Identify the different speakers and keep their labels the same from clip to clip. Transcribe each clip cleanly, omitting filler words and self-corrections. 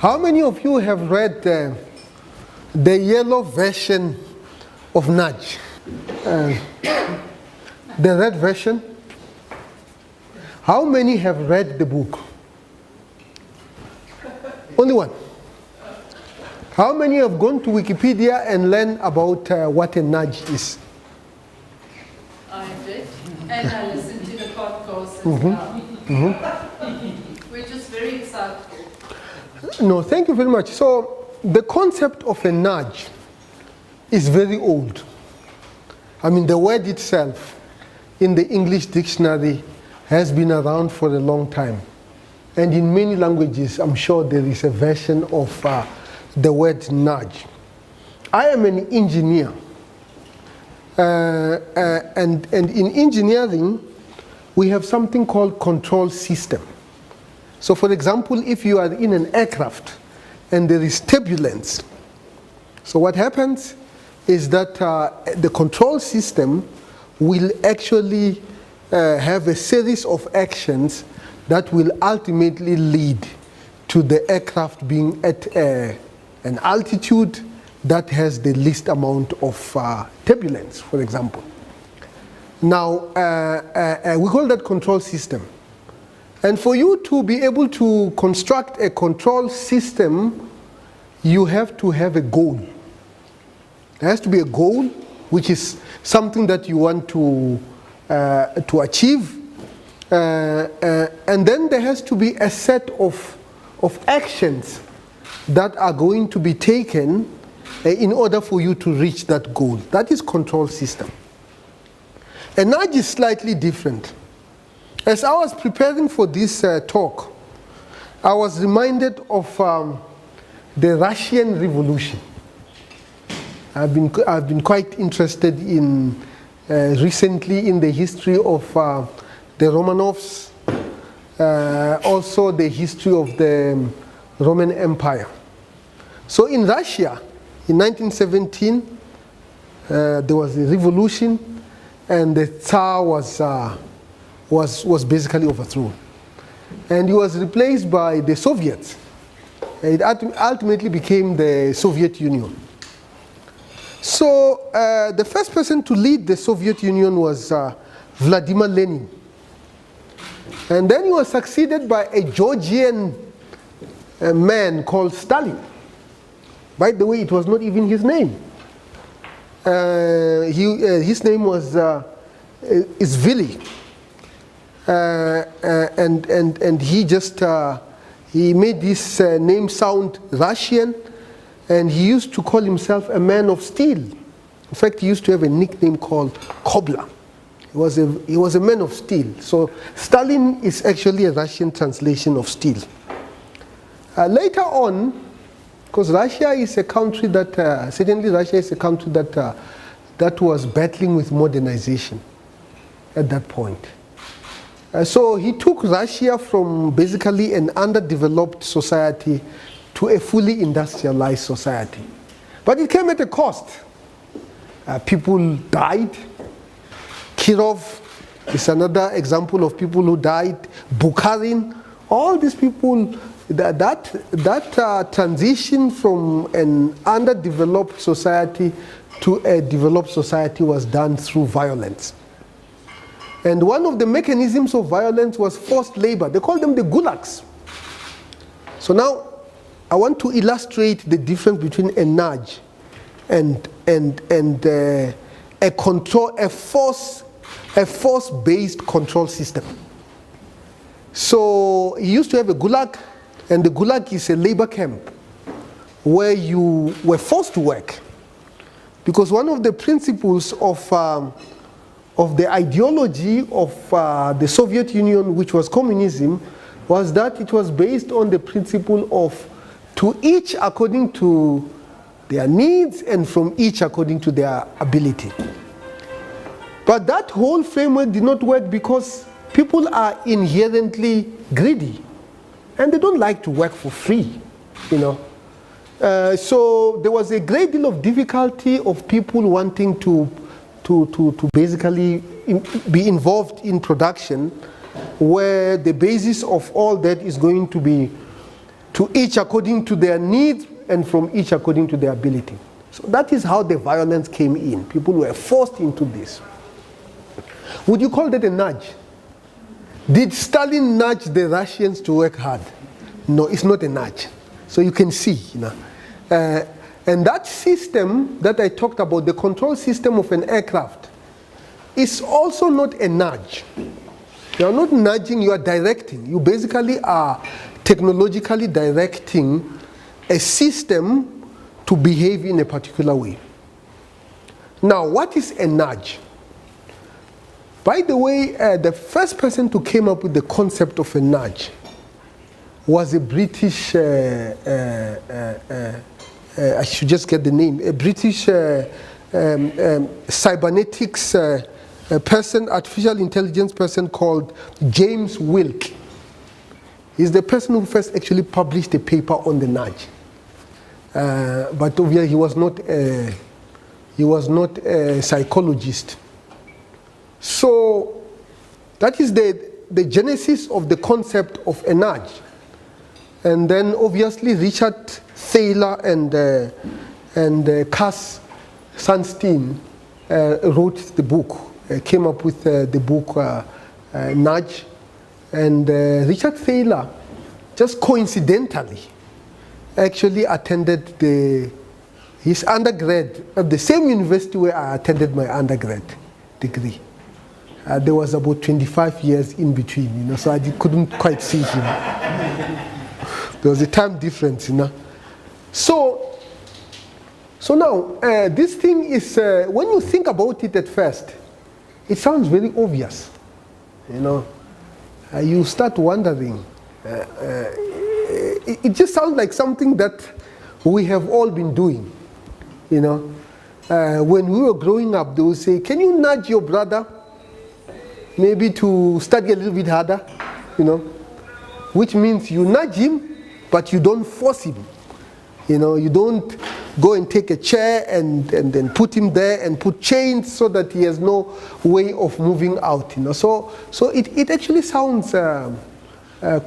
Speaker 1: How many of you have read the yellow version of Nudge? The red version? How many have read the book? Only one. How many have gone to Wikipedia and learned about what a nudge is?
Speaker 2: I did, and I listened to the podcast as well. Which is very exciting.
Speaker 1: No, thank you very much. So, the concept of a nudge is very old. I mean, the word itself in the English dictionary has been around for a long time. And in many languages, I'm sure there is a version of the word nudge. I am an engineer. And in engineering, we have something called control system. So for example, if you are in an aircraft and there is turbulence, so what happens is that the control system will actually have a series of actions that will ultimately lead to the aircraft being at an altitude that has the least amount of turbulence, for example. Now, we call that control system. And for you to be able to construct a control system, you have to have a goal. There has to be a goal, which is something that you want to achieve. And then there has to be a set of actions that are going to be taken in order for you to reach that goal. That is control system. A nudge is slightly different. As I was preparing for this talk, I was reminded of the Russian Revolution. I've been quite interested in recently in the history of the Romanovs, also the history of the Roman Empire. So in Russia, in 1917, there was a revolution, and the Tsar was basically overthrown. And he was replaced by the Soviets. It ultimately became the Soviet Union. So the first person to lead the Soviet Union was Vladimir Lenin. And then he was succeeded by a Georgian man called Stalin. By the way, it was not even his name. His name was Izvili. And he just he made this name sound Russian, and he used to call himself a man of steel. In fact, he used to have a nickname called Kobla. He was a man of steel. So Stalin is actually a Russian translation of steel. Later on, because Russia is a country that certainly Russia is a country that was battling with modernization at that point. So he took Russia from basically an underdeveloped society to a fully industrialized society. But it came at a cost. People died. Kirov is another example of people who died. Bukharin, all these people, that transition from an underdeveloped society to a developed society was done through violence. And one of the mechanisms of violence was forced labor. They call them the gulags. So now, I want to illustrate the difference between a nudge and a force-based control system. So he used to have a gulag, and the gulag is a labor camp where you were forced to work. Because one of the principles of the ideology of the Soviet Union, which was communism, was that it was based on the principle of to each according to their needs and from each according to their ability. But that whole framework did not work because people are inherently greedy and they don't like to work for free, you know. So there was a great deal of difficulty of people wanting to basically be involved in production, where the basis of all that is going to be to each according to their needs and from each according to their ability. So that is how the violence came in. People were forced into this. Would you call that a nudge? Did Stalin nudge the Russians to work hard? No, it's not a nudge. So you can see, and that system that I talked about, the control system of an aircraft, is also not a nudge. You are not nudging, you are directing. You basically are technologically directing a system to behave in a particular way. Now, what is a nudge? By the way, the first person to come up with the concept of a nudge was a British, I should just get the name, a British cybernetics person, artificial intelligence person called James Wilk. He's the person who first actually published a paper on the nudge. But obviously he was not a psychologist. So that is the genesis of the concept of a nudge. And then obviously Richard Thaler and Cass Sunstein wrote the book, came up with the book Nudge. And Richard Thaler, just coincidentally, actually attended his undergrad at the same university where I attended my undergrad degree. There was about 25 years in between, so I couldn't quite see him. There was a time difference, So now, this thing is, when you think about it at first, it sounds very obvious, you start wondering. It just sounds like something that we have all been doing, When we were growing up, they would say, can you nudge your brother maybe to study a little bit harder, which means you nudge him, but you don't force him. You don't go and take a chair and then put him there and put chains so that he has no way of moving out. So it actually sounds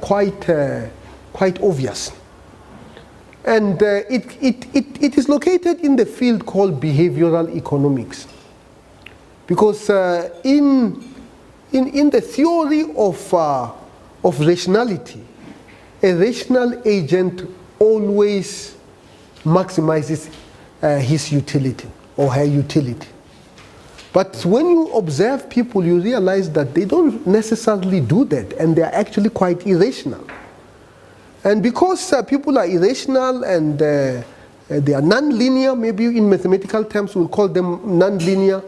Speaker 1: quite obvious. And it is located in the field called behavioral economics. Because in the theory of rationality, a rational agent always maximizes his utility or her utility. But when you observe people, you realize that they don't necessarily do that, and they are actually quite irrational. And because people are irrational and they are non-linear, maybe in mathematical terms we'll call them non-linear,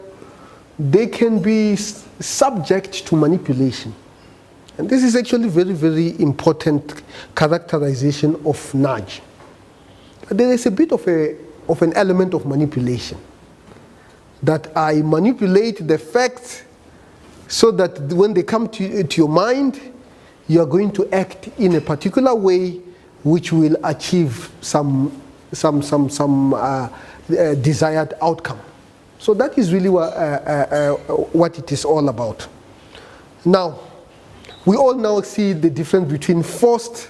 Speaker 1: they can be subject to manipulation. And this is actually very, very important characterization of nudge. There is a bit of an element of manipulation. That I manipulate the facts so that when they come to your mind, you are going to act in a particular way which will achieve some desired outcome. So that is really what it is all about. Now, we all now see the difference between forced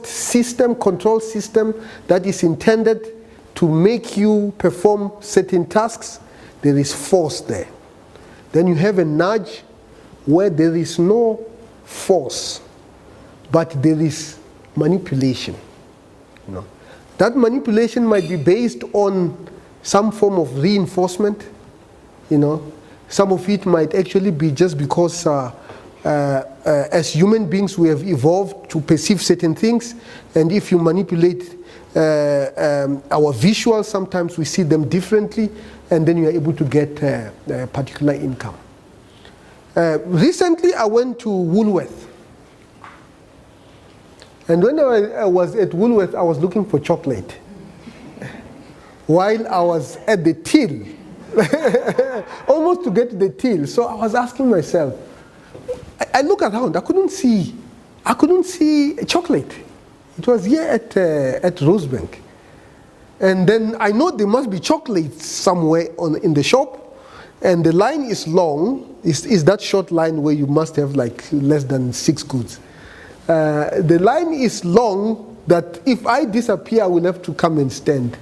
Speaker 1: system, control system that is intended to make you perform certain tasks. There is force there. Then you have a nudge where there is no force, but there is manipulation. That manipulation might be based on some form of reinforcement. Some of it might actually be just because as human beings we have evolved to perceive certain things, and if you manipulate our visuals, sometimes we see them differently, and then you are able to get a particular income. Recently I went to Woolworth, and when I was at Woolworth, I was looking for chocolate while I was at the till, almost to get to the till. So I was asking myself, I look around, I couldn't see a chocolate. It was here at Rosebank. And then I know there must be chocolates somewhere in the shop, and the line is long. Is that short line where you must have like less than 6 goods. The line is long that if I disappear, I will have to come and stand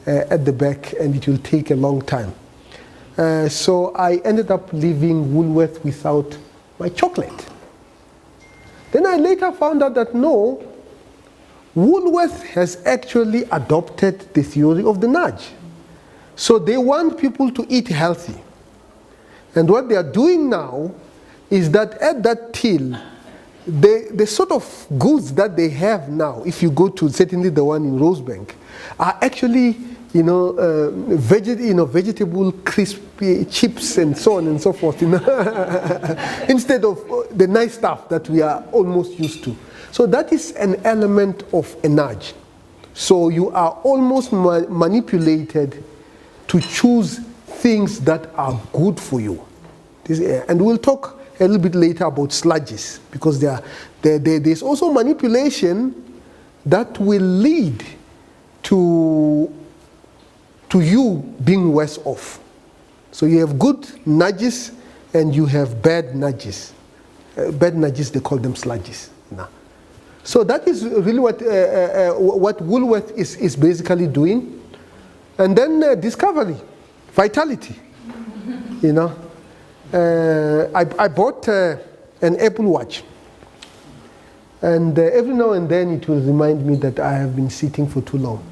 Speaker 1: at the back, and it will take a long time. So I ended up leaving Woolworth without my chocolate. Then I later found out that no, Woolworth has actually adopted the theory of the nudge. So they want people to eat healthy. And what they are doing now is that at that till, the sort of goods that they have now, if you go to certainly the one in Rosebank, are actually vegetable crispy chips and so on and so forth, instead of the nice stuff that we are almost used to. So that is an element of a nudge. So you are almost manipulated to choose things that are good for you. And we'll talk a little bit later about sludges, because there's also manipulation that will lead to you being worse off. So you have good nudges and you have bad nudges. Bad nudges, they call them sludges. So that is really what Woolworth is basically doing. And then discovery, vitality. I bought an Apple Watch. And every now and then it will remind me that I have been sitting for too long.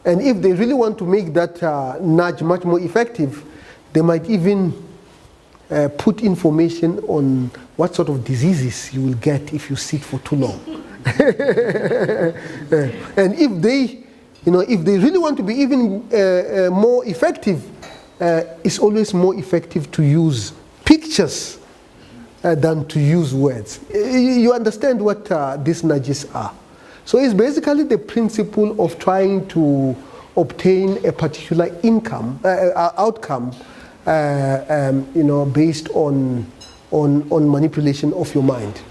Speaker 1: And if they really want to make that nudge much more effective, they might even put information on what sort of diseases you will get if you sit for too long. And if they really want to be even more effective, it's always more effective to use pictures than to use words. You understand what these nudges are. So it's basically the principle of trying to obtain a particular outcome, based on manipulation of your mind.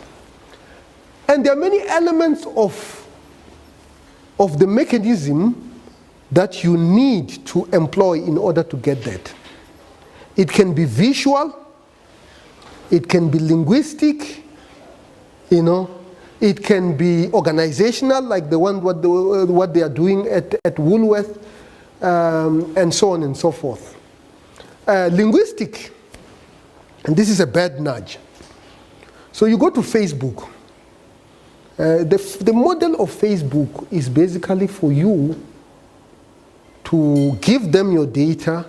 Speaker 1: And there are many elements of the mechanism that you need to employ in order to get that. It can be visual, it can be linguistic, it can be organizational, like what they are doing at Woolworth, and so on and so forth. Linguistic, and this is a bad nudge. So you go to Facebook. The model of Facebook is basically for you to give them your data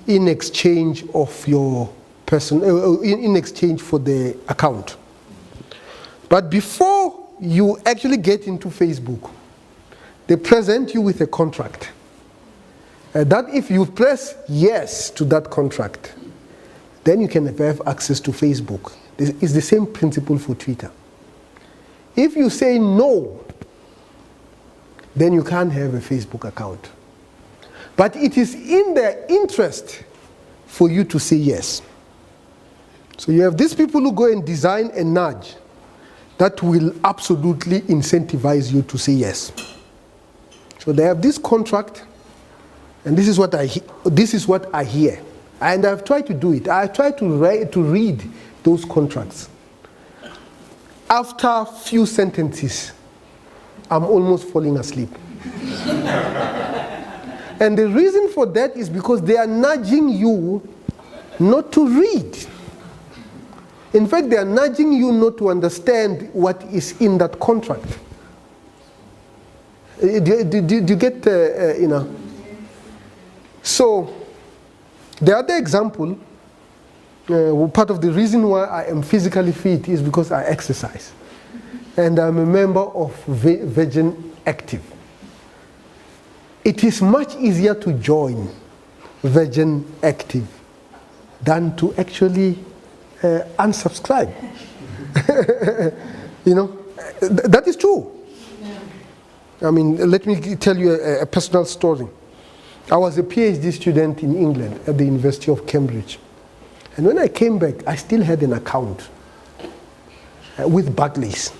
Speaker 1: in exchange of your in exchange for the account. But before you actually get into Facebook, they present you with a contract. That if you press yes to that contract, then you can have access to Facebook. It's the same principle for Twitter. If you say no, then you can't have a Facebook account. But it is in their interest for you to say yes. So you have these people who go and design a nudge that will absolutely incentivize you to say yes. So they have this contract, and this is what I hear. And I've tried to do it. I tried to read those contracts. After a few sentences, I'm almost falling asleep. And the reason for that is because they are nudging you not to read. In fact, they are nudging you not to understand what is in that contract. Do you get, So, the other example, part of the reason why I am physically fit is because I exercise. And I'm a member of Virgin Active. It is much easier to join Virgin Active than to actually unsubscribe. That is true. I mean, let me tell you a personal story. I was a PhD student in England at the University of Cambridge. And when I came back, I still had an account with Barclays.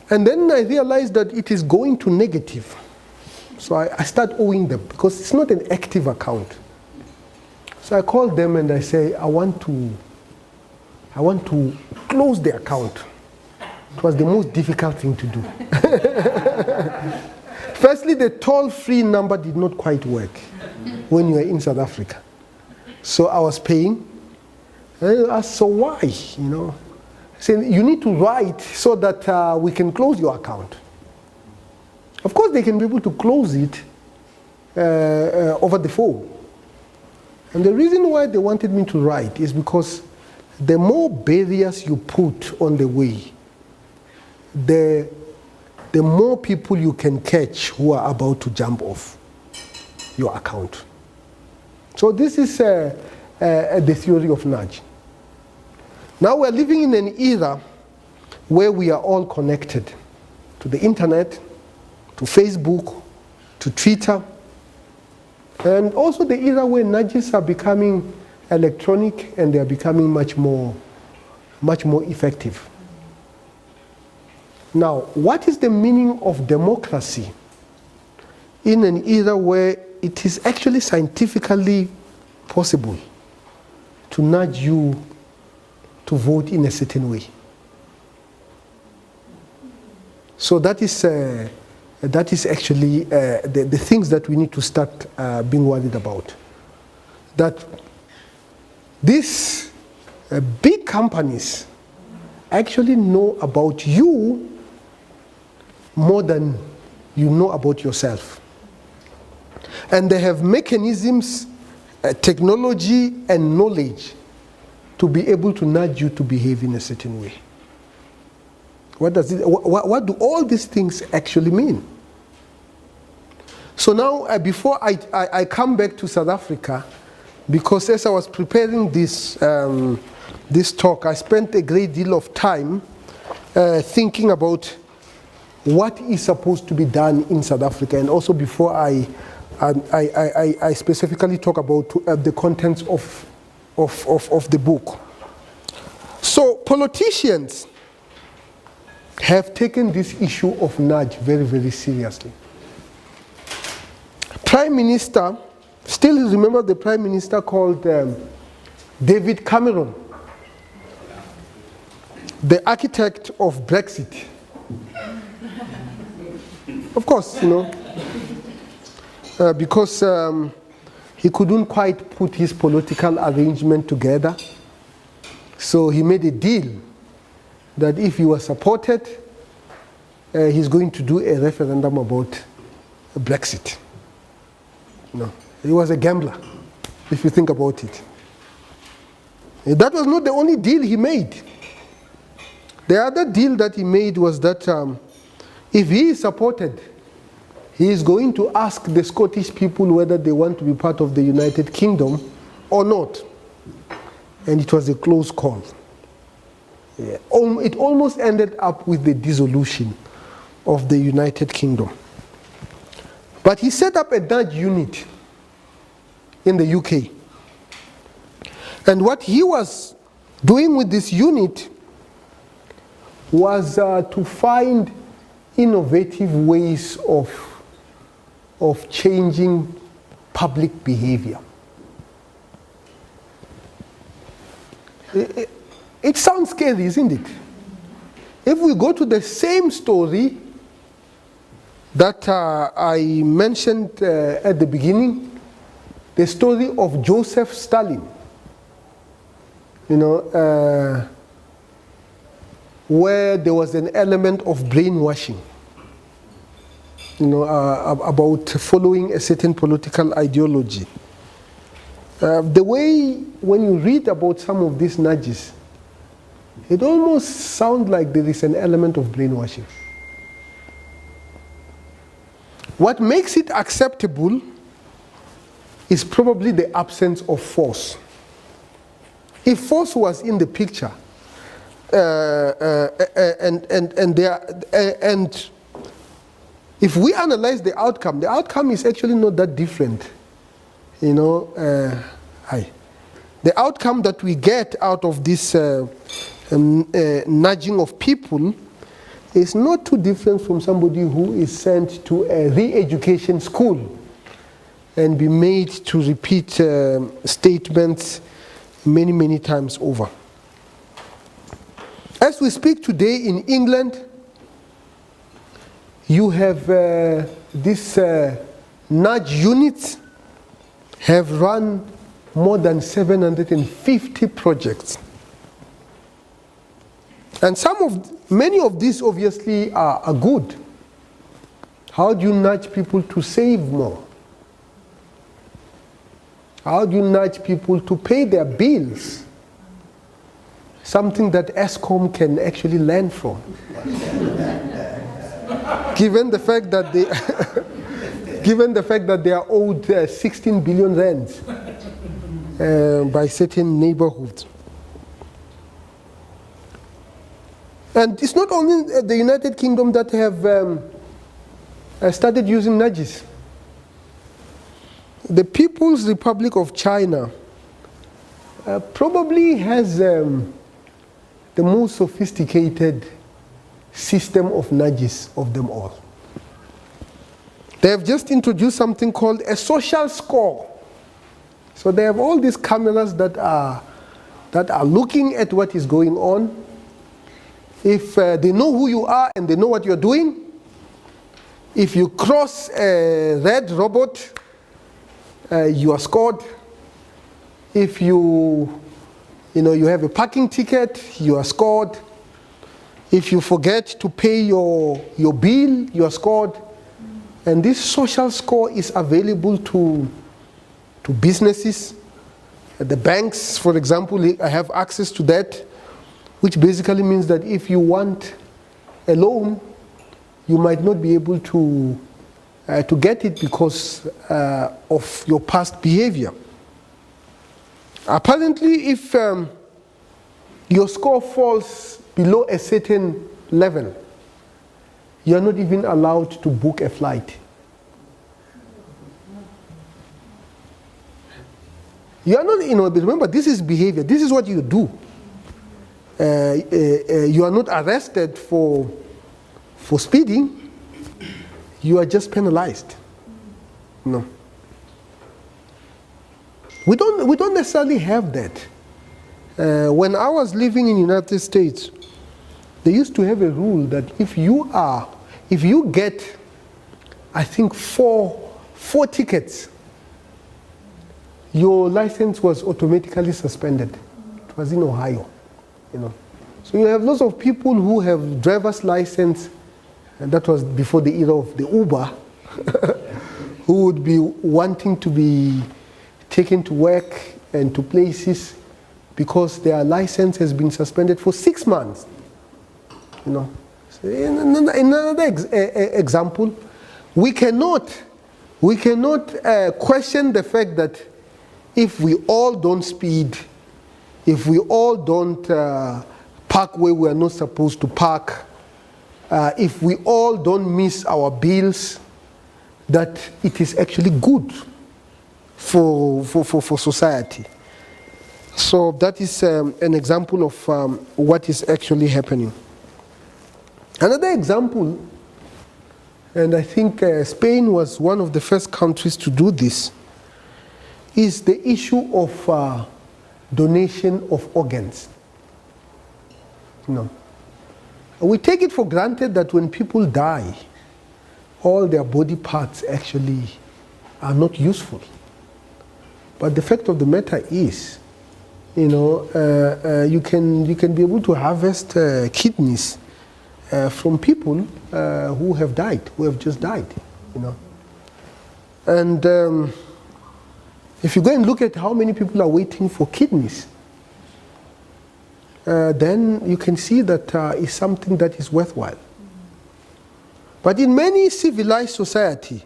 Speaker 1: And then I realized that it is going to negative. So I start owing them because it's not an active account. So I called them and I say, I want to I want to close the account. It was the most difficult thing to do. Firstly, the toll-free number did not quite work when you were in South Africa. So I was paying. And I asked, so why? I said, you need to write so that we can close your account. Of course, they can be able to close it over the phone. And the reason why they wanted me to write is because the more barriers you put on the way, the more people you can catch who are about to jump off your account. So this is the theory of nudge. Now we're living in an era where we are all connected to the internet, to Facebook, to Twitter, and also the era where nudges are becoming electronic and they are becoming much more effective. Now, what is the meaning of democracy in an era where it is actually scientifically possible to nudge you to vote in a certain way? So that is actually the things that we need to start being worried about. That these big companies actually know about you more than you know about yourself. And they have mechanisms, technology, and knowledge to be able to nudge you to behave in a certain way. What do all these things actually mean? So now, before I come back to South Africa, because as I was preparing this talk, I spent a great deal of time thinking about what is supposed to be done in South Africa, and also before I specifically talk about the contents of the book. So politicians have taken this issue of nudge very, very seriously. Prime Minister, still remember the Prime Minister called David Cameron, the architect of Brexit. Of course, because he couldn't quite put his political arrangement together. So he made a deal that if he was supported, he's going to do a referendum about Brexit. He was a gambler, if you think about it. That was not the only deal he made. The other deal that he made was that if he is supported, he is going to ask the Scottish people whether they want to be part of the United Kingdom or not. And it was a close call. Yeah. It almost ended up with the dissolution of the United Kingdom. But he set up a nudge unit in the UK. And what he was doing with this unit was to find innovative ways of changing public behavior. It sounds scary, isn't it? If we go to the same story that I mentioned at the beginning, the story of Joseph Stalin, where there was an element of brainwashing, about following a certain political ideology. The way, when you read about some of these nudges, it almost sounds like there is an element of brainwashing. What makes it acceptable is probably the absence of force. If force was in the picture, and if we analyze the outcome is actually not that different. The outcome that we get out of this nudging of people is not too different from somebody who is sent to a re-education school and be made to repeat statements many, many times over. As we speak today in England, you have this nudge units have run more than 750 projects. And many of these obviously are good. How do you nudge people to save more? How do you nudge people to pay their bills? Something that ESCOM can actually learn from. Given the fact that they are owed 16 billion rands by certain neighborhoods. And it's not only the United Kingdom that have started using nudges. The People's Republic of China probably has the most sophisticated system of nudges of them all. They have just introduced something called a social score. So they have all these cameras that are looking at what is going on. If they know who you are and they know what you're doing, if you cross a red robot, you are scored. If you have a parking ticket, you are scored. If you forget to pay your bill, you are scored. And this social score is available to businesses. The banks, for example, have access to that, which basically means that if you want a loan, you might not be able to get it because of your past behavior. Apparently, if your score falls below a certain level, you are not even allowed to book a flight. You are not, remember, this is behavior. This is what you do. You are not arrested for speeding. You are just penalized. No. We don't necessarily have that. When I was living in the United States, they used to have a rule that if you get, I think, four tickets, your license was automatically suspended. It was in Ohio, So you have lots of people who have driver's license, and that was before the era of the Uber, who would be wanting to be taken to work and to places because their license has been suspended for 6 months. So another example, we cannot question the fact that if we all don't speed, if we all don't park where we are not supposed to park, if we all don't miss our bills, that it is actually good for society. So that is an example of what is actually happening. Another example, and I think Spain was one of the first countries to do this, is the issue of donation of organs. We take it for granted that when people die, all their body parts actually are not useful. But the fact of the matter is, you can be able to harvest kidneys from people who have died, who have just died, And if you go and look at how many people are waiting for kidneys, then you can see that it's something that is worthwhile. But in many civilized society,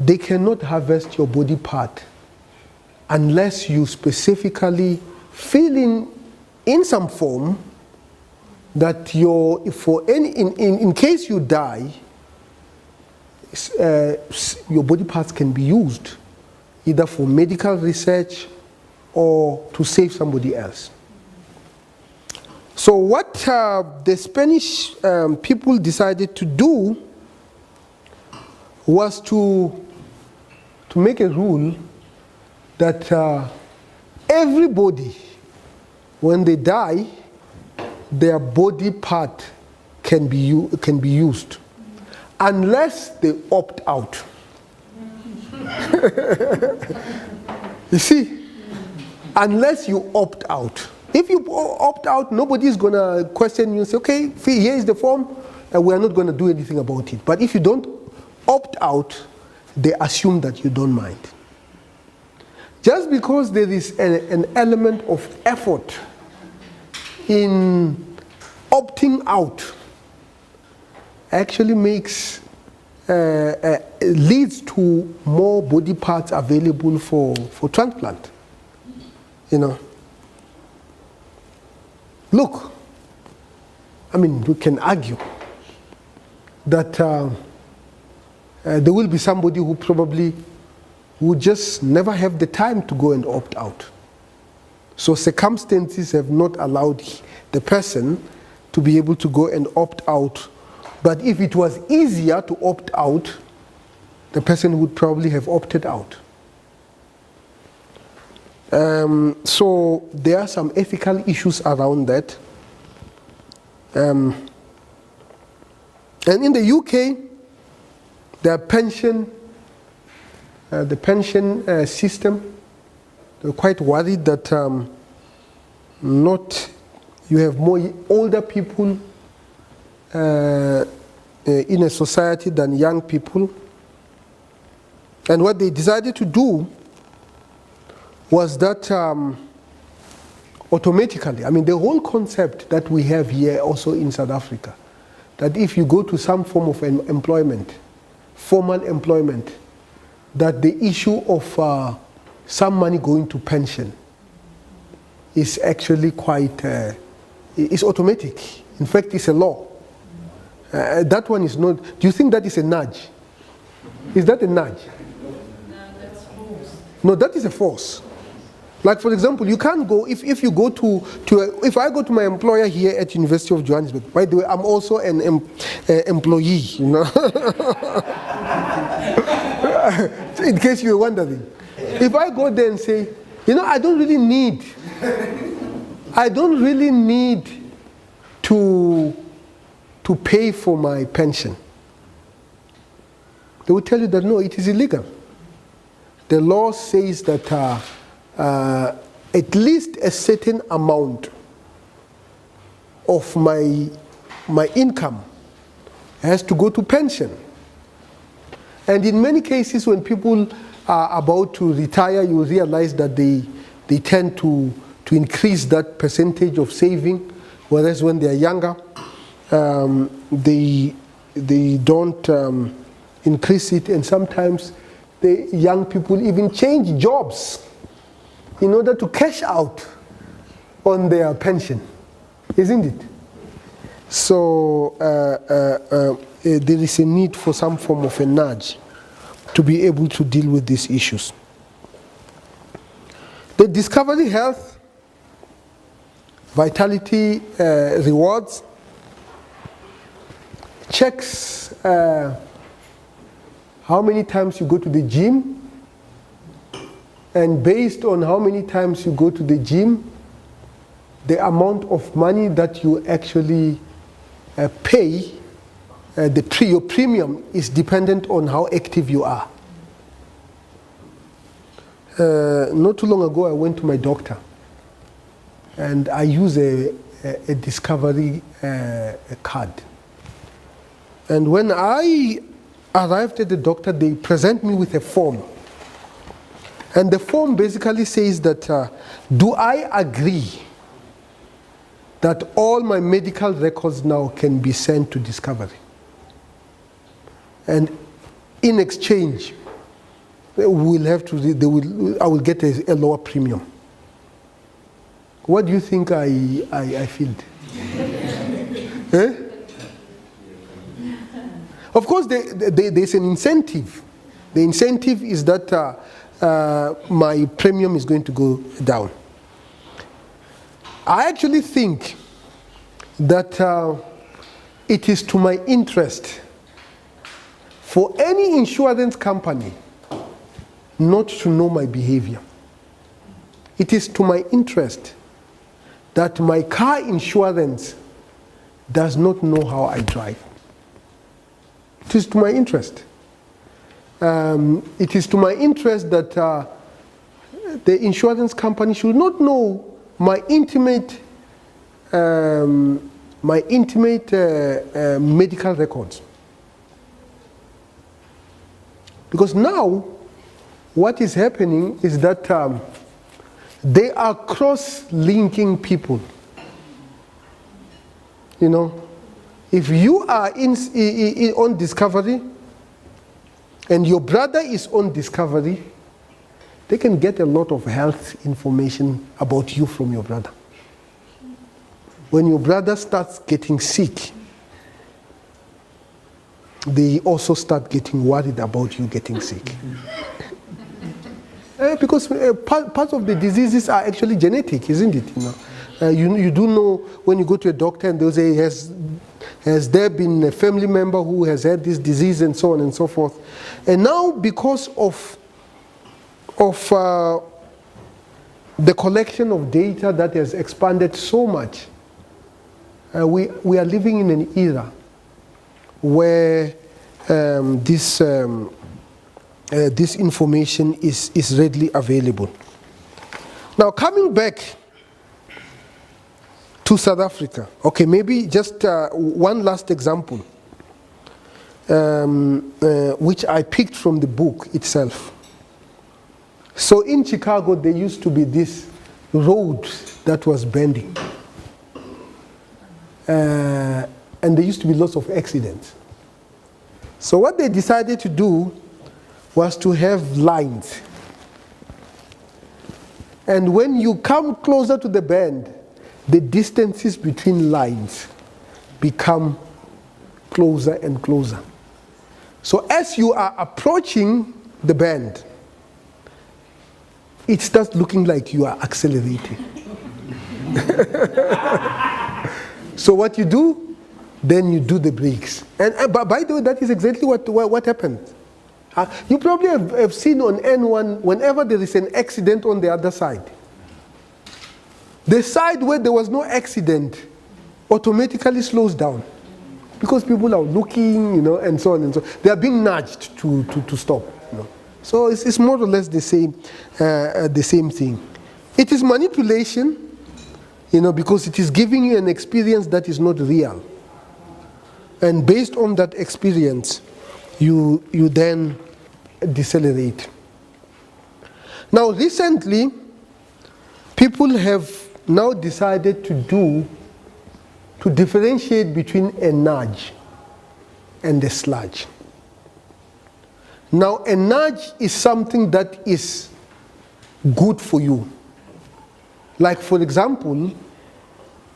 Speaker 1: they cannot harvest your body part unless you specifically fill in some form that in case you die, your body parts can be used either for medical research or to save somebody else. So what the Spanish people decided to do was to make a rule that everybody, when they die, their body part can be used, unless they opt out. You see, unless you opt out. If you opt out, nobody's going to question you and say, okay, here is the form, and we are not going to do anything about it. But if you don't opt out, they assume that you don't mind. Just because there is an element of effort in opting out, actually leads to more body parts available for transplant. You know. Look, I mean, we can argue that there will be somebody who probably would just never have the time to go and opt out. So circumstances have not allowed the person to be able to go and opt out. But if it was easier to opt out, the person would probably have opted out. So there are some ethical issues around that. And in the UK, the pension system, they're quite worried that you have more older people in a society than young people. And what they decided to do was that automatically, I mean, the whole concept that we have here also in South Africa, that if you go to some form of employment, formal employment, that the issue of some money going to pension is actually quite, it's automatic. In fact, it's a law. That one is not, do you think that is a nudge? Is that a nudge?
Speaker 2: No, that's force.
Speaker 1: No, that is a force. Like, for example, you can't go, if you go if I go to my employer here at University of Johannesburg, by the way, I'm also an employee, you know. In case you were wondering. If I go there and say, you know, I don't really need to pay for my pension. They will tell you that no, it is illegal. The law says that at least a certain amount of my income has to go to pension. And in many cases, when people are about to retire, you realize that they tend to increase that percentage of saving, whereas when they are younger, they don't increase it, and sometimes the young people even change jobs in order to cash out on their pension, isn't it? So there is a need for some form of a nudge to be able to deal with these issues. The Discovery Health Vitality Rewards checks how many times you go to the gym, and based on how many times you go to the gym, the amount of money that you actually pay, your premium is dependent on how active you are. Not too long ago, I went to my doctor, and I use a Discovery card. And when I arrived at the doctor, they present me with a form. And the form basically says that, do I agree that all my medical records now can be sent to Discovery? And in exchange, we'll have to, I will get a lower premium. What do you think I feel? Eh? Of course, there's an incentive. The incentive is that my premium is going to go down. I actually think that it is to my interest for any insurance company not to know my behavior. It is to my interest that my car insurance does not know how I drive. It is to my interest. It is to my interest that the insurance company should not know my intimate medical records. Because now, what is happening is that they are cross-linking people. You know, if you are on Discovery and your brother is on Discovery, they can get a lot of health information about you from your brother. When your brother starts getting sick, they also start getting worried about you getting sick. Because part of the diseases are actually genetic, isn't it? You know, you do know when you go to a doctor and they'll say, has there been a family member who has had this disease and so on and so forth. And now because of the collection of data that has expanded so much, we are living in an era where this information is readily available. Now, coming back to South Africa, okay, maybe just one last example, which I picked from the book itself. So in Chicago, there used to be this road that was bending. And there used to be lots of accidents. So what they decided to do was to have lines. And when you come closer to the bend, the distances between lines become closer and closer. So as you are approaching the bend, it starts looking like you are accelerating. So what you do, then you do the brakes. And by the way, that is exactly what happened. You probably have seen on N1, whenever there is an accident on the other side, the side where there was no accident automatically slows down because people are looking, you know, and so on and so on. They are being nudged to stop. You know. So it's more or less the same thing. It is manipulation, you know, because it is giving you an experience that is not real. And based on that experience, you then decelerate. Now, recently, people have now decided to differentiate between a nudge and a sludge. Now, a nudge is something that is good for you. Like, for example,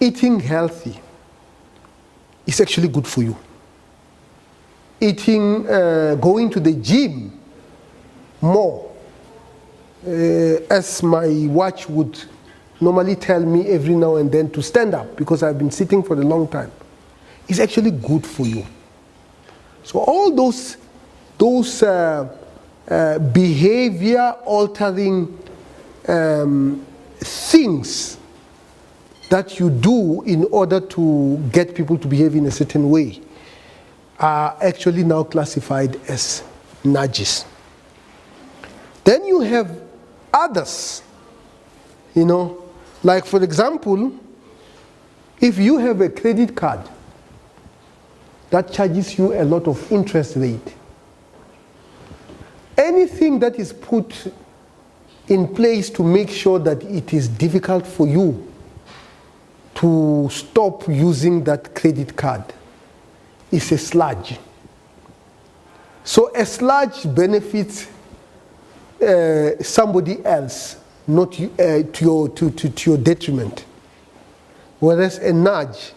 Speaker 1: eating healthy is actually good for you. Going to the gym more, as my watch would normally tell me every now and then to stand up because I've been sitting for a long time, is actually good for you. So all those behavior altering things that you do in order to get people to behave in a certain way are actually now classified as nudges. Then you have others, you know, like for example, if you have a credit card that charges you a lot of interest rate, anything that is put in place to make sure that it is difficult for you to stop using that credit card is a sludge. So a sludge benefits somebody else, not you, to your detriment. Whereas a nudge,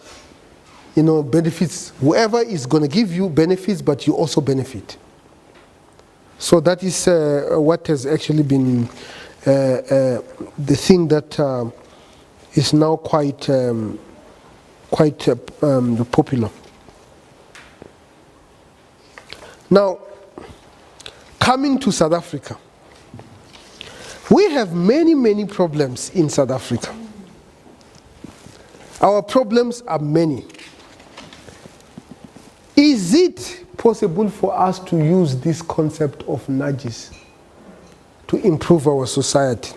Speaker 1: you know, benefits whoever is going to give you benefits, but you also benefit. So that is what has actually been the thing that is now quite popular. Now, coming to South Africa, we have many problems in South Africa. Our problems are many. Is it possible for us to use this concept of nudges to improve our society?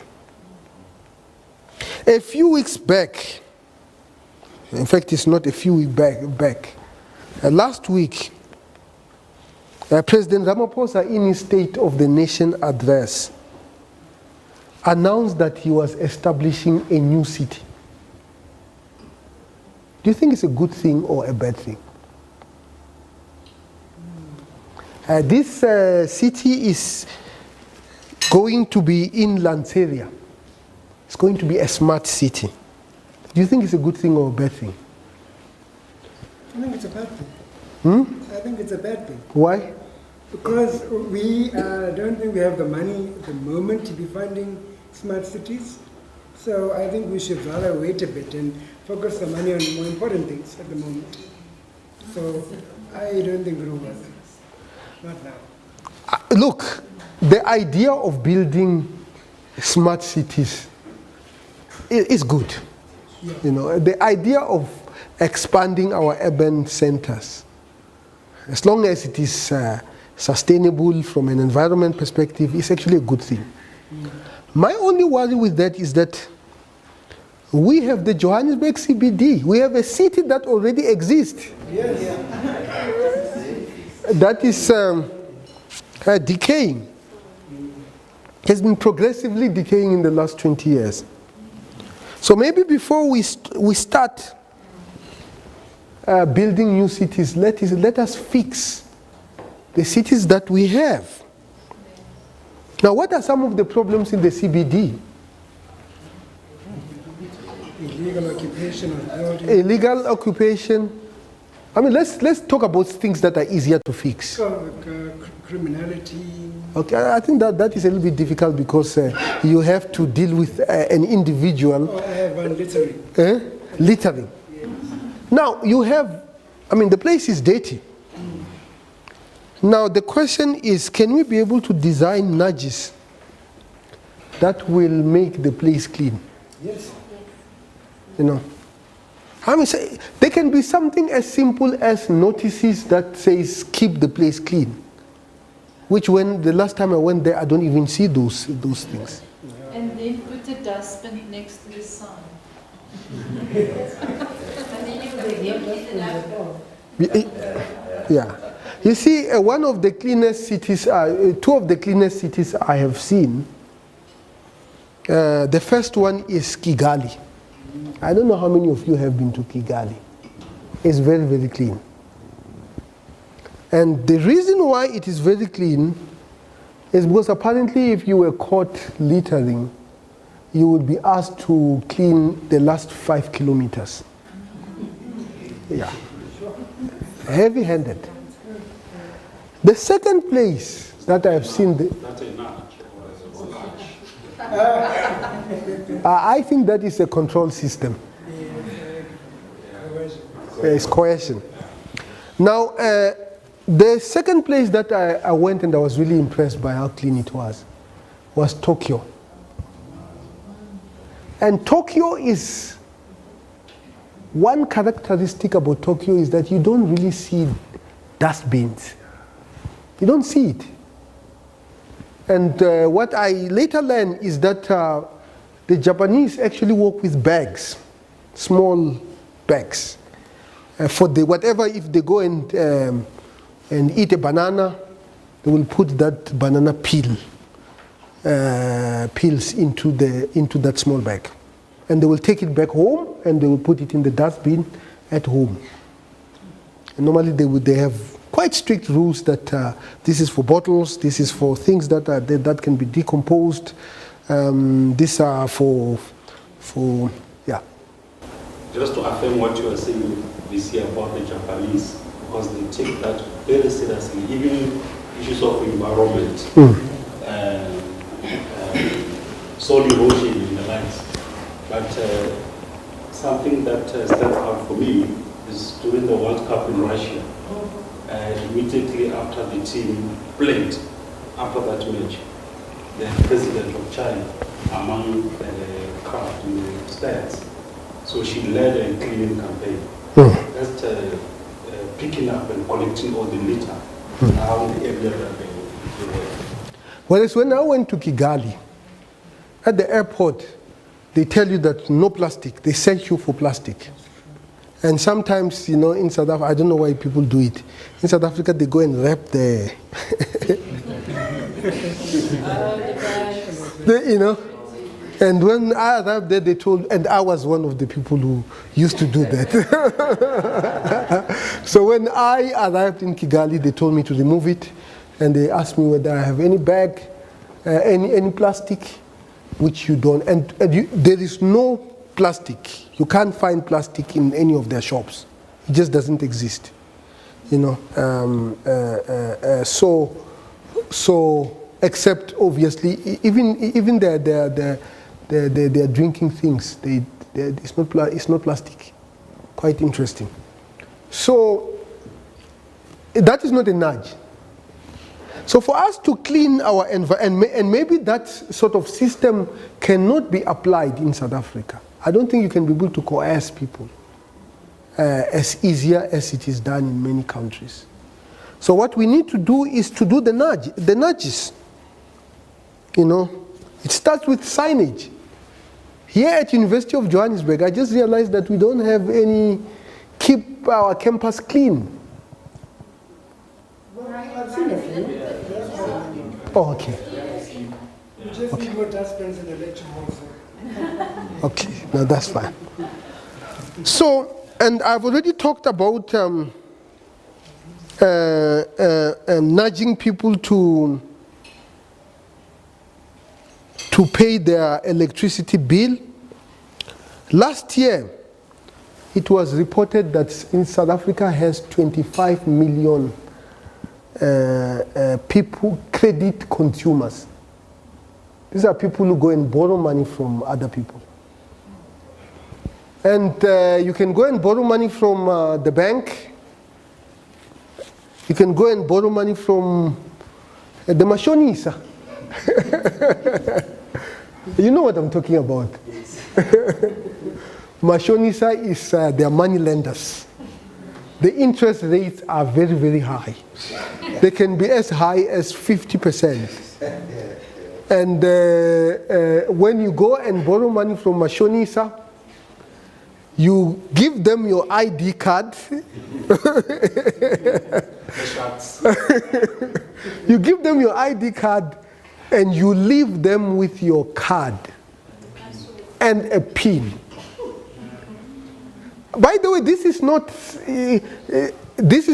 Speaker 1: A few weeks back, in fact, it's not a few weeks back, last week, President Ramaphosa, in his State of the Nation address, announced that he was establishing a new city. Do you think it's a good thing or a bad thing? This city is going to be in Lanseria. It's going to be a smart city. Do you think it's a good thing or a bad thing?
Speaker 3: I think it's a bad thing. I think it's a bad thing.
Speaker 1: Why?
Speaker 3: Because we don't think we have the money at the moment to be funding smart cities. So I think we should rather wait a bit and focus the money on more important things at the moment. So I don't think it will work. Not now.
Speaker 1: Look, the idea of building smart cities is good.
Speaker 3: Yeah.
Speaker 1: You know, the idea of expanding our urban centers, as long as it is sustainable from an environment perspective, is actually a good thing. My only worry with that is that we have the Johannesburg CBD. We have a city that already exists.
Speaker 3: Yes.
Speaker 1: That is decaying. Has been progressively decaying in the last 20 years. So maybe before we start building new cities, let us fix the cities that we have. Now, what are some of the problems in the CBD?
Speaker 3: Illegal occupation of buildings.
Speaker 1: Illegal occupation. I mean, let's talk about things that are easier to fix.
Speaker 3: Criminality.
Speaker 1: Okay, I think that is a little bit difficult because you have to deal with an individual.
Speaker 3: Oh, I have one littering.
Speaker 1: Littering.
Speaker 3: Yes.
Speaker 1: Now, you have, I mean, the place is dirty. Now, the question is, can we be able to design nudges that will make the place clean?
Speaker 3: Yes.
Speaker 1: You know, I mean, there can be something as simple as notices that says, keep the place clean. Which when the last time I went there, I don't even see those things.
Speaker 2: And then put a dustbin next to the sign.
Speaker 1: Yeah. You see, one of the cleanest cities, two of the cleanest cities I have seen, the first one is Kigali. I don't know how many of you have been to Kigali. It's very, very clean. And the reason why it is very clean is because apparently if you were caught littering, you would be asked to clean the last 5 kilometers. Yeah. Heavy-handed. The second place that I have seen... I think that is a control system. It's coercion. Now, the second place that I went and I was really impressed by how clean it was Tokyo. And Tokyo is, one characteristic about Tokyo is that you don't really see dustbins. You don't see it. And what I later learned is that the Japanese actually work with bags, small bags. For the whatever, if they go and eat a banana, they will put that banana peels into that small bag. And they will take it back home and they will put it in the dustbin at home. And normally they have quite strict rules that this is for bottles, this is for things that can be decomposed, these are for yeah.
Speaker 4: Just to affirm what you are saying this year about the Japanese, because they take that very seriously, even issues of environment, soil erosion and the likes. But something that stands out for me is during the World Cup in Russia. Immediately after the team played, after that match, the president of China among the crowd in the stands. So she led a cleaning campaign. Just picking up and collecting all the litter around the area that they were.
Speaker 1: Whereas when I went to Kigali, at the airport, they tell you that no plastic. They search you for plastic. And sometimes, you know, in South Africa, I don't know why people do it. In South Africa, they go and wrap the, you know. And when I arrived there, they told, and I was one of the people who used to do that. So when I arrived in Kigali, they told me to remove it, and they asked me whether I have any bag, any plastic, which you don't. And there is no plastic. You can't find plastic in any of their shops. It just doesn't exist, you know. So except obviously, even their drinking things, it's not plastic. Quite interesting. So that is not a nudge. So for us to clean our environment, and maybe that sort of system cannot be applied in South Africa. I don't think you can be able to coerce people as easier as it is done in many countries. So what we need to do is to do the nudges. You know, it starts with signage. Here at University of Johannesburg, I just realized that we don't have any keep our campus clean. Oh, okay.
Speaker 3: You just need more dustbins in the lecture halls.
Speaker 1: Okay, now that's fine. So, and I've already talked about nudging people to pay their electricity bill. Last year, it was reported that in South Africa has 25 million people, credit consumers. These are people who go and borrow money from other people. And you can go and borrow money from the bank. You can go and borrow money from the mashonisa. You know what I'm talking about. Mashonisa is their money lenders. The interest rates are very, very high. They can be as high as 50%. And when you go and borrow money from Mashonisa, you give them your ID card. You give them your ID card and you leave them with your card and a PIN. By the way, this is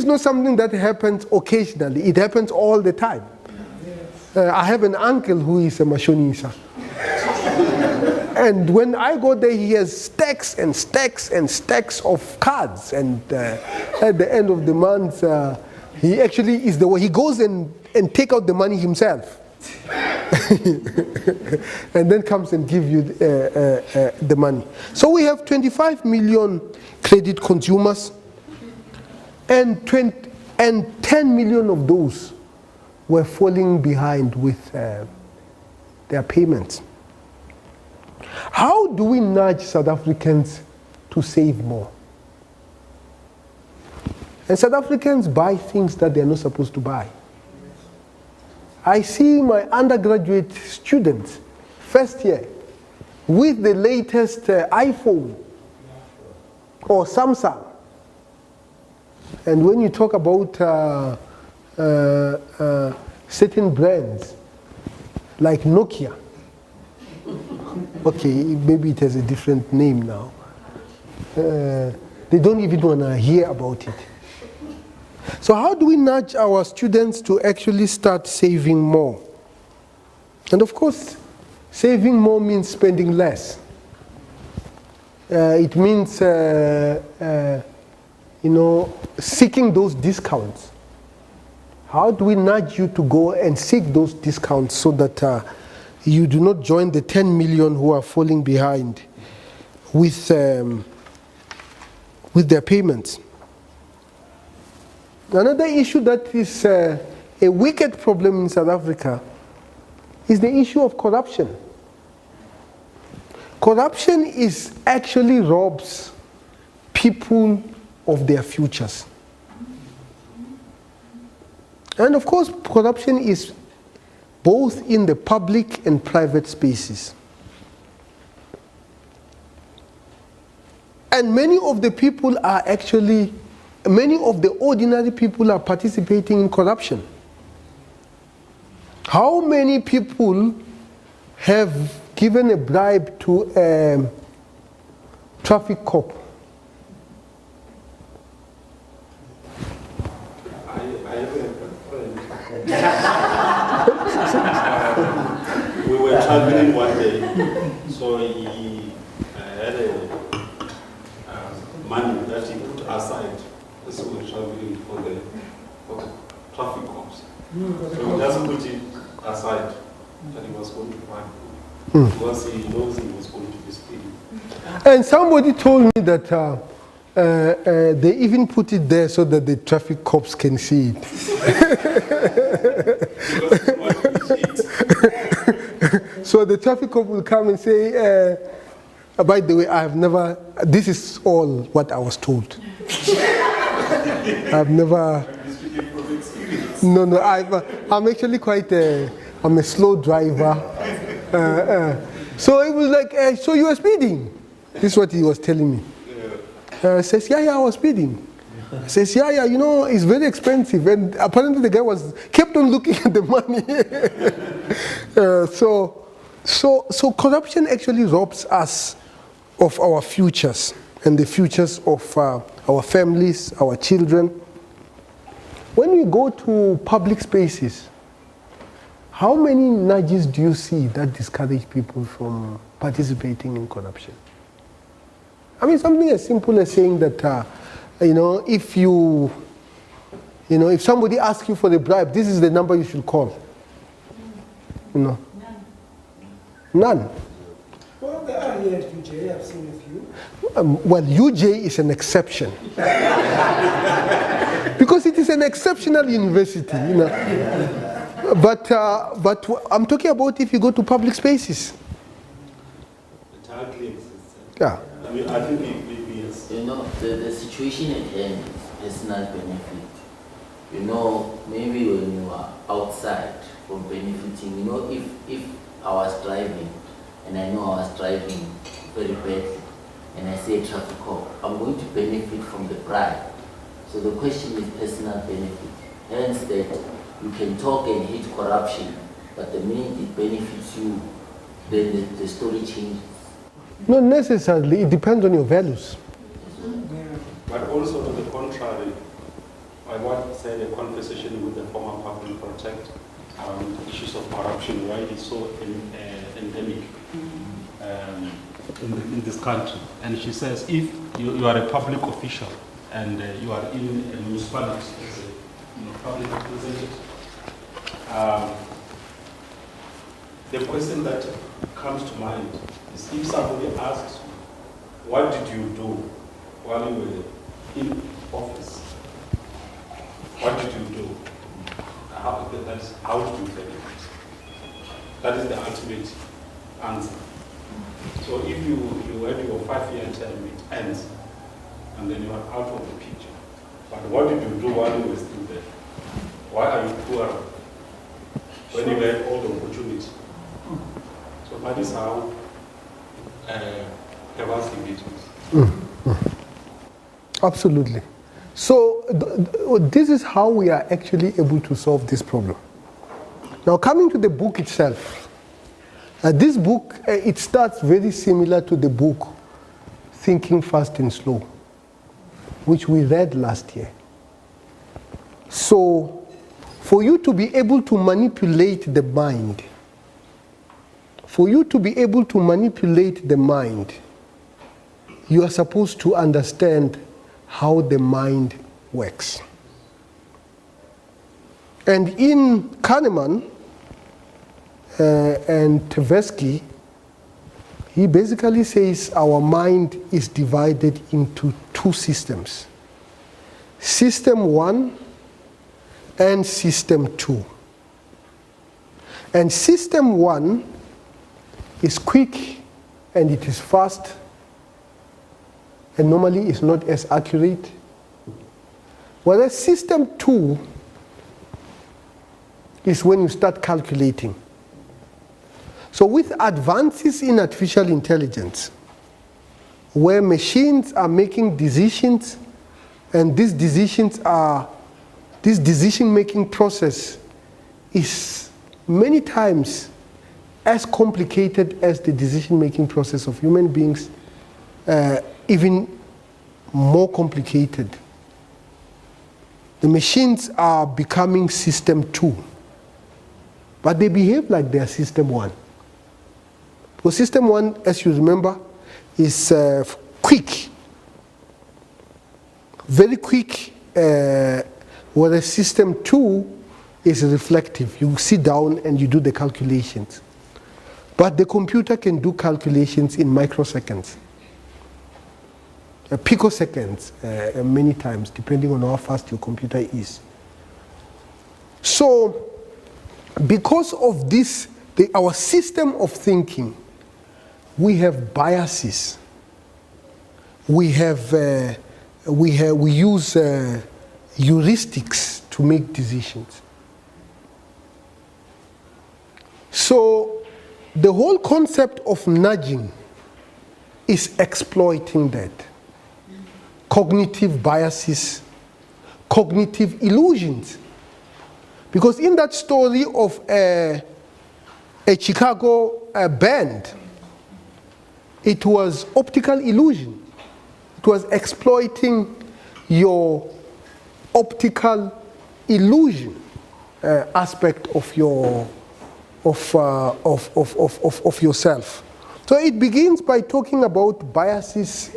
Speaker 1: not something that happens occasionally. It happens all the time. I have an uncle who is a Mashonisa. And when I go there, he has stacks and stacks and stacks of cards. And at the end of the month, he actually is the one. He goes and take out the money himself. And then comes and give you the money. So we have 25 million credit consumers, and 10 million of those were falling behind with their payments. How do we nudge South Africans to save more? And South Africans buy things that they're not supposed to buy. I see my undergraduate students, first year, with the latest iPhone or Samsung. And when you talk about certain brands, like Nokia, okay, maybe it has a different name now, they don't even want to hear about it. So how do we nudge our students to actually start saving more? And of course, saving more means spending less. It means, seeking those discounts. How do we nudge you to go and seek those discounts so that you do not join the 10 million who are falling behind with their payments? Another issue that is a wicked problem in South Africa is the issue of corruption. Corruption is actually robs people of their futures. And of course, corruption is both in the public and private spaces. And many of the people are actually, many of the ordinary people are participating in corruption. How many people have given a bribe to a traffic cop?
Speaker 4: I have a friend. We were traveling one day, so he had a money that he put aside. So we were traveling for the traffic cops. So he just put it aside that he was going to buy. Because he knows he was going to be speeding.
Speaker 1: And somebody told me that they even put it there so that the traffic cops can see it. So the traffic cop will come and say, by the way, I have never, this is all what I was told. I've never, no, I'm actually quite, I'm a slow driver. So it was like, so you were speeding? This is what he was telling me. Says, yeah, I was speeding. Says, yeah, you know, it's very expensive. And apparently the guy kept on looking at the money. So corruption actually robs us of our futures and the futures of our families, our children. When we go to public spaces, how many nudges do you see that discourage people from participating in corruption? I mean, something as simple as saying that, you know, if somebody asks you for a bribe, this is the number you should call. You know? None.
Speaker 3: Well, there are here at UJ, I've seen a few.
Speaker 1: Well, UJ is an exception. Because it is an exceptional university, you know. But I'm talking about if you go to public spaces. Yeah.
Speaker 4: I mean, I think maybe yes.
Speaker 5: You know, the situation at hand is personal benefit. You know, maybe when you are outside from benefiting, you know, if I was driving and I know I was driving very badly and I see a traffic cop, I'm going to benefit from the bribe. So the question is personal benefit. Hence that you can talk and hate corruption, but the minute it benefits you, then the story changes.
Speaker 1: Not necessarily, it depends on your values.
Speaker 4: But also to the contrary, I want to say a conversation with the former public protector on issues of corruption, why it's so endemic in this country. And she says, if you are a public official and you are in a municipality as a public representative, the question that comes to mind is if somebody asks you, what did you do while you were in office? What did you do? How did you benefit? That is the ultimate answer. So if you had your 5-year term, it ends, and then you are out of the picture. But what did you do while you were still there? Why are you poor when you had all the opportunity? So that is how it is.
Speaker 1: Absolutely. So this is how we are actually able to solve this problem. Now, coming to the book itself, this book, it starts very similar to the book Thinking Fast and Slow, which we read last year. So for you to be able to manipulate the mind, you are supposed to understand how the mind works. And in Kahneman and Tversky, he basically says our mind is divided into two systems. System 1 and System 2. And System 1 is quick and it is fast, and normally it's not as accurate. Whereas system 2 is when you start calculating. So with advances in artificial intelligence, where machines are making decisions, and these decisions are, this decision-making process is many times as complicated as the decision-making process of human beings, even more complicated. The machines are becoming system 2, but they behave like they are system 1. Because system 1, as you remember, is quick, very quick, whereas system 2 is reflective. You sit down and you do the calculations. But the computer can do calculations in microseconds, picoseconds, many times, depending on how fast your computer is. So, because of this, our system of thinking, we have biases. We use heuristics to make decisions. So the whole concept of nudging is exploiting that. Cognitive biases, cognitive illusions. Because in that story of a Chicago band, it was optical illusion. It was exploiting your optical illusion aspect of your of yourself. So it begins by talking about biases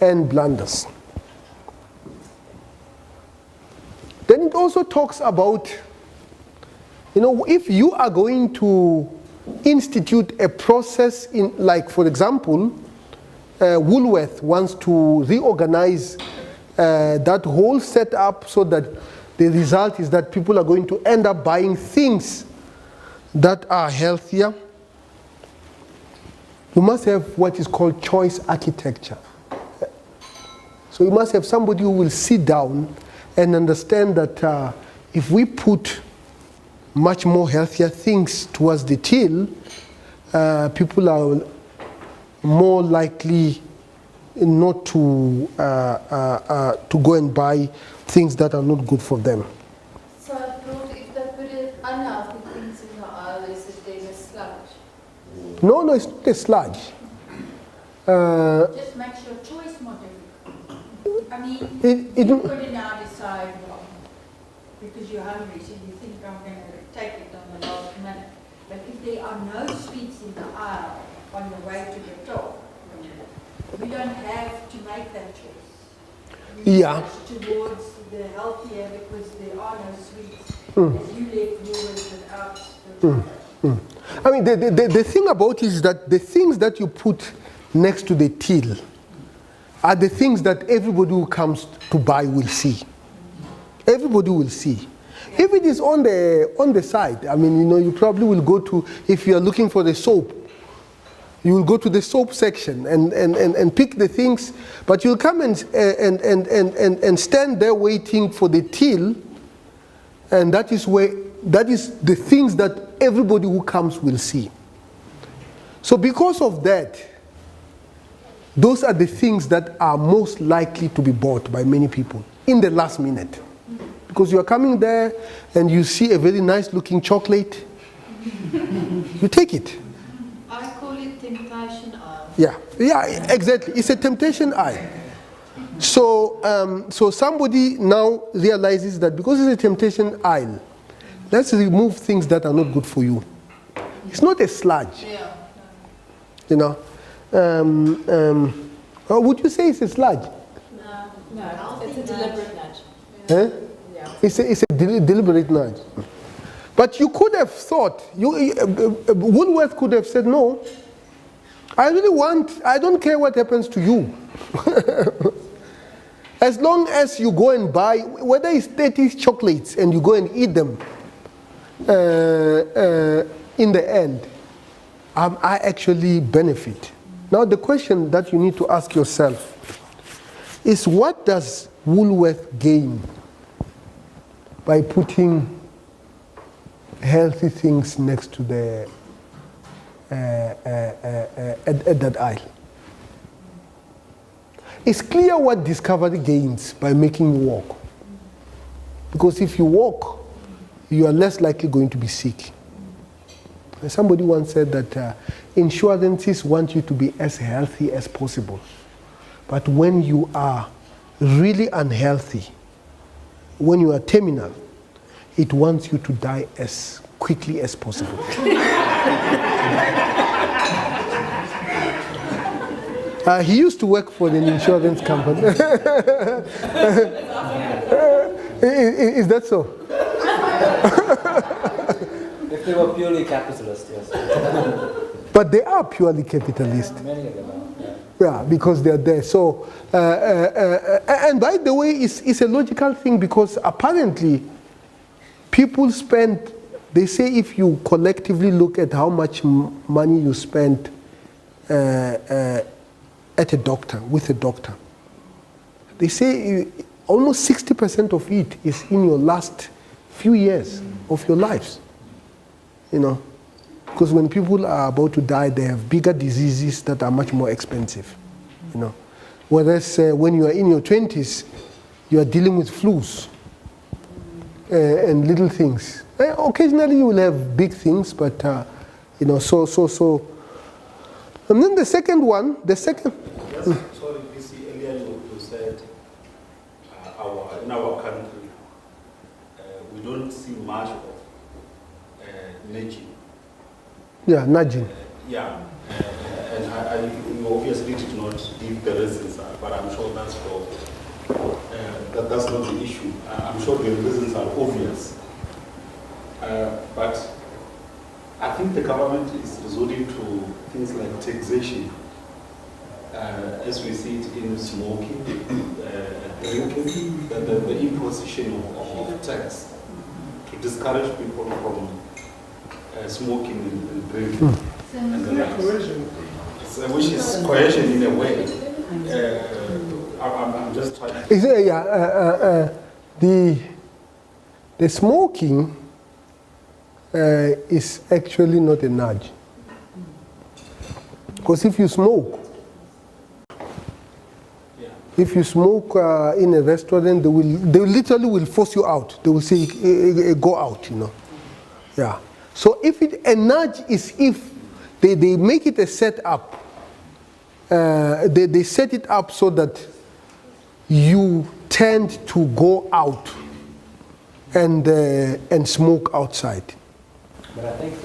Speaker 1: and blunders. Then it also talks about, if you are going to institute a process in, like, for example, Woolworth wants to reorganize that whole setup so that the result is that people are going to end up buying things that are healthier. You must have what is called choice architecture. So you must have somebody who will sit down and understand that if we put much more healthier things towards the till, people are more likely not to go and buy things that are not good for them.
Speaker 2: So I thought if they put unhealthy things in the aisle, is it then a sludge?
Speaker 1: No, it's not a sludge.
Speaker 6: Just makes your choice more difficult. I mean, you could now decide, well, because you're hungry, so you think I'm going to take it on the last minute. But if there are no sweets in the aisle on the way to the top, we don't have to make that choice. We push towards the healthier because there are no sweets. As you left yours without the chocolate.
Speaker 1: I mean, the thing about it is that the things that you put next to the till are the things that everybody who comes to buy will see. Everybody will see. If it is on the side, I mean, you probably will go to, if you are looking for the soap, you will go to the soap section and pick the things, but you'll come and stand there waiting for the till, and that is the things that everybody who comes will see. So because of that, those are the things that are most likely to be bought by many people in the last minute. Because you are coming there and you see a very nice looking chocolate, you take it.
Speaker 6: I call it temptation aisle.
Speaker 1: Yeah, exactly. It's a temptation aisle. So, so somebody now realizes that because it's a temptation aisle, let's remove things that are not good for you. It's not a sludge. Or would you say it's a sludge?
Speaker 6: No, it's a deliberate nudge.
Speaker 1: Yeah. It's a deliberate nudge. But you could have thought, Woolworth could have said, no, I don't care what happens to you. As long as you go and buy, whether it's 30 chocolates and you go and eat them, in the end, I actually benefit. Now the question that you need to ask yourself is, what does Woolworth gain by putting healthy things next to the at that aisle? It's clear what Discovery gains by making you walk. Because if you walk, you are less likely going to be sick. Somebody once said that insurances want you to be as healthy as possible. But when you are really unhealthy, when you are terminal, it wants you to die as quickly as possible. He used to work for an insurance company. Is that so?
Speaker 7: If they were purely capitalist, yes.
Speaker 1: But they are purely capitalist.
Speaker 7: Many of them are.
Speaker 1: Yeah, because they are there. So, and by the way, it's a logical thing, because apparently people spend, they say if you collectively look at how much money you spend at a doctor, with a doctor, they say almost 60% of it is in your last few years of your lives. You know, because when people are about to die, they have bigger diseases that are much more expensive. You know, whereas when you are in your 20s, you are dealing with flus and little things. Occasionally you will have big things, but you know, so. And then the second one,
Speaker 4: Yes, sorry, DC, earlier you said in our country, we don't see much of nudging.
Speaker 1: Yeah, nudging.
Speaker 4: Yeah, and you obviously did not give the reasons, but I'm sure that's that's not the issue. I'm sure the reasons are obvious. But I think the government is resorting to things like taxation, as we see it in smoking, drinking, the imposition of tax to discourage people from smoking and drinking. And the likes. Which is coercion in a way. I'm just trying to...
Speaker 1: The smoking is actually not a nudge. Because if you smoke, in a restaurant, they literally will force you out. They will say, go out, you know. Yeah. So if a nudge is if they make it a setup, they set it up so that you tend to go out and smoke outside.
Speaker 7: But I think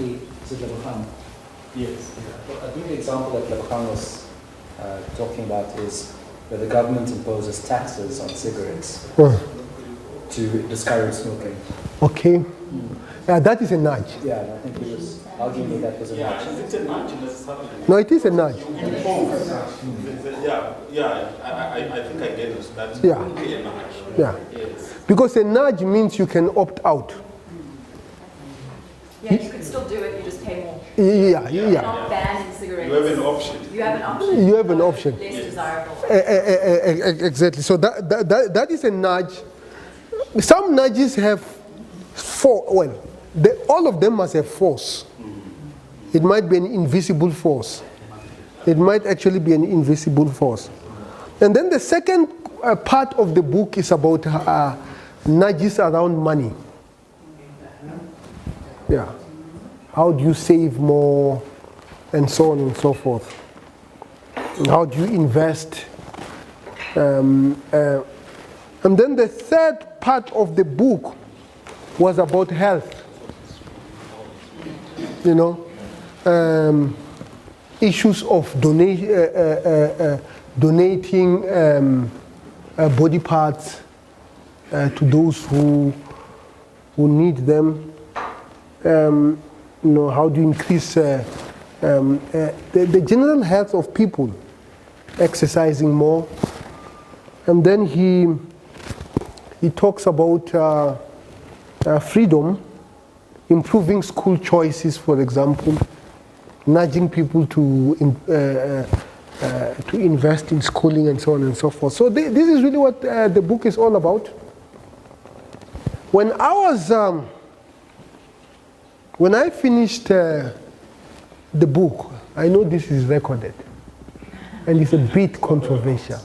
Speaker 4: Yes.
Speaker 7: I think the example that Lebron was talking about is that the government imposes taxes on cigarettes to discourage smoking.
Speaker 1: Okay. Yeah, that is a nudge.
Speaker 7: Yeah, and I think he was arguing that was a nudge.
Speaker 4: It's a nudge necessarily.
Speaker 1: No, it is a nudge.
Speaker 4: I think I get it. That's
Speaker 1: Yeah.
Speaker 4: really a nudge.
Speaker 1: Yeah.
Speaker 4: Yes.
Speaker 1: Because a nudge means you can opt out.
Speaker 8: Yeah, you can still do it, you just pay more.
Speaker 1: Yeah.
Speaker 8: You're not banning cigarettes.
Speaker 4: You have an option.
Speaker 8: You have an option.
Speaker 1: You have an option.
Speaker 8: Less desirable.
Speaker 1: Exactly. So that is a nudge. Some nudges have all of them must have force. It might be an invisible force. It might actually be an invisible force. And then the second part of the book is about nudges around money. Yeah. How do you save more, and so on and so forth. How do you invest? And then the third part of the book was about health. You know, issues of donating body parts to those who need them. You know, how do you increase the general health of people, exercising more. And then he talks about freedom, improving school choices, for example, nudging people to to invest in schooling and so on and so forth. So this is really what the book is all about. When I finished the book, I know this is recorded, and it's a bit controversial.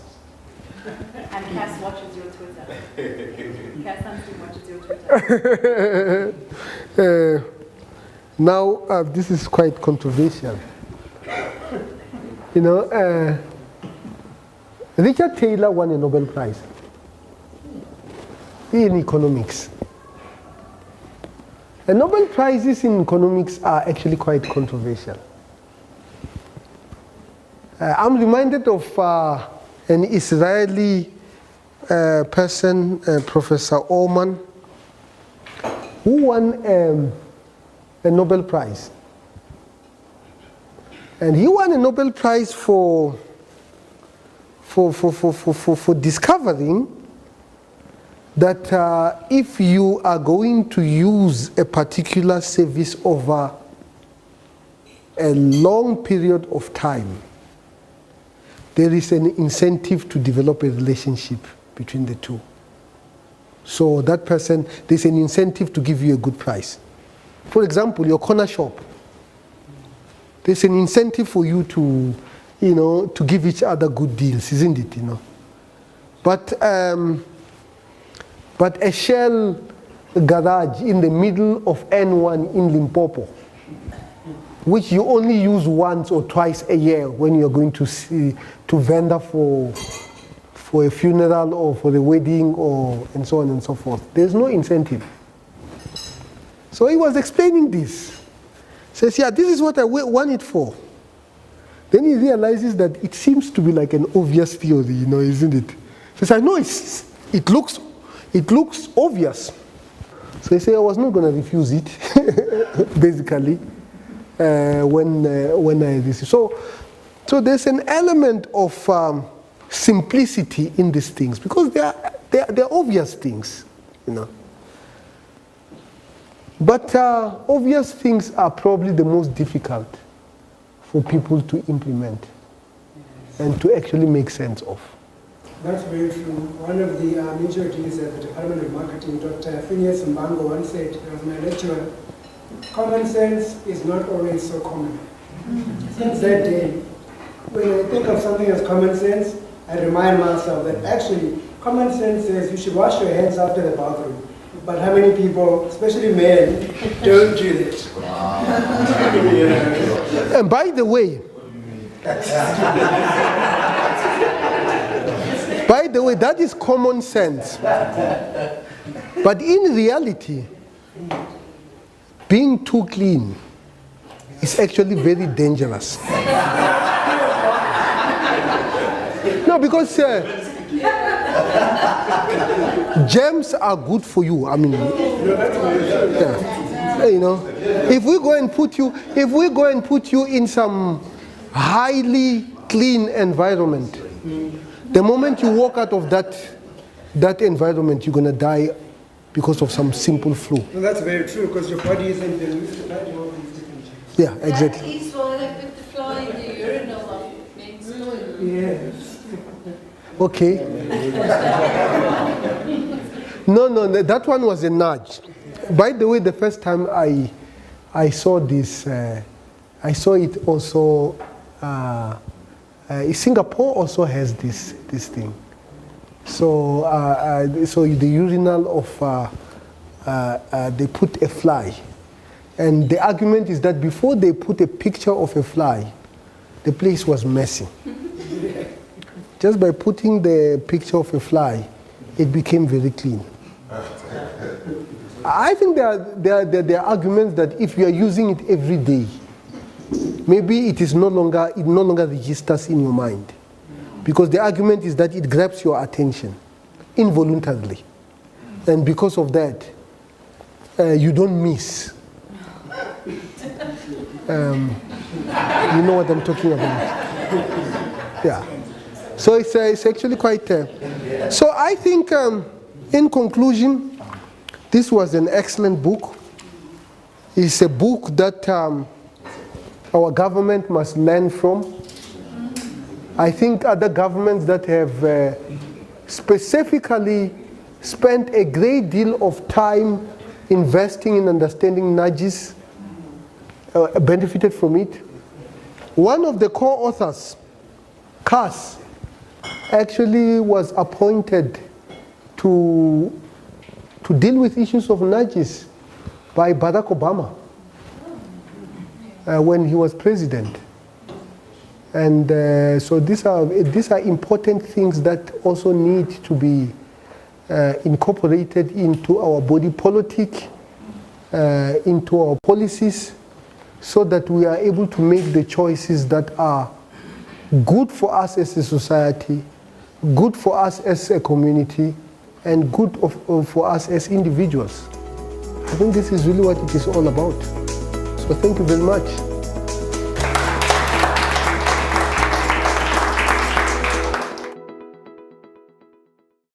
Speaker 8: And Cass watches your Twitter. Cass Sunstein watches your Twitter.
Speaker 1: Now, this is quite controversial. You know, Richard Thaler won a Nobel Prize in economics. And Nobel Prizes in economics are actually quite controversial. I'm reminded of an Israeli person, Professor Oman, who won a Nobel Prize. And he won a Nobel Prize for discovering that if you are going to use a particular service over a long period of time, there is an incentive to develop a relationship between the two. So that person, there's an incentive to give you a good price. For example, your corner shop. There's an incentive for you to, you know, to give each other good deals, isn't it? You know, but a Shell garage in the middle of N1 in Limpopo, which you only use once or twice a year when you're going to vendor for a funeral or for the wedding or and so on and so forth. There's no incentive. So he was explaining this. Says, yeah, this is what I want it for. Then he realizes that it seems to be like an obvious theory, you know, isn't it? Says, I know it looks obvious. So he said, I was not going to refuse it, basically, when I received. So there's an element of simplicity in these things because they're obvious things, you know. But obvious things are probably the most difficult for people to implement and to actually make sense of.
Speaker 3: That's very true. One of the major deans at the Department of Marketing, Dr. Phineas Mbango, once said, he was my lecturer, common sense is not always so common. Since that day, when I think of something as common sense, I remind myself that actually common sense says you should wash your hands after the bathroom. But how many people, especially men, don't do that? Wow.
Speaker 1: And by the way, that is common sense. But in reality, being too clean is actually very dangerous. No, because germs are good for you. I mean, yeah. You know, if we go and put you in some highly clean environment, the moment you walk out of that environment, you're gonna die because of some simple flu.
Speaker 3: No, that's very true because your body isn't used to that.
Speaker 1: Yeah, exactly.
Speaker 2: That is why they put the fly in the urinal of men's toilet.
Speaker 3: Yes.
Speaker 1: Okay. No, that one was a nudge. By the way, the first time I saw this, I saw it also. Singapore also has this thing. So so the urinal of they put a fly, and the argument is that before they put a picture of a fly, the place was messy. Just by putting the picture of a fly, it became very clean. I think there are arguments that if you are using it every day, maybe it no longer registers in your mind. Because the argument is that it grabs your attention involuntarily. And because of that, you don't miss. You know what I'm talking about. Yeah. So it's actually quite... So I think, in conclusion, this was an excellent book. It's a book that our government must learn from. I think other governments that have specifically spent a great deal of time investing in understanding Najis benefited from it. One of the co-authors, Kass, actually was appointed to deal with issues of Najis by Barack Obama when he was president. And so these are important things that also need to be incorporated into our body politic, into our policies, so that we are able to make the choices that are good for us as a society, good for us as a community, and good for us as individuals. I think this is really what it is all about. So thank you very much.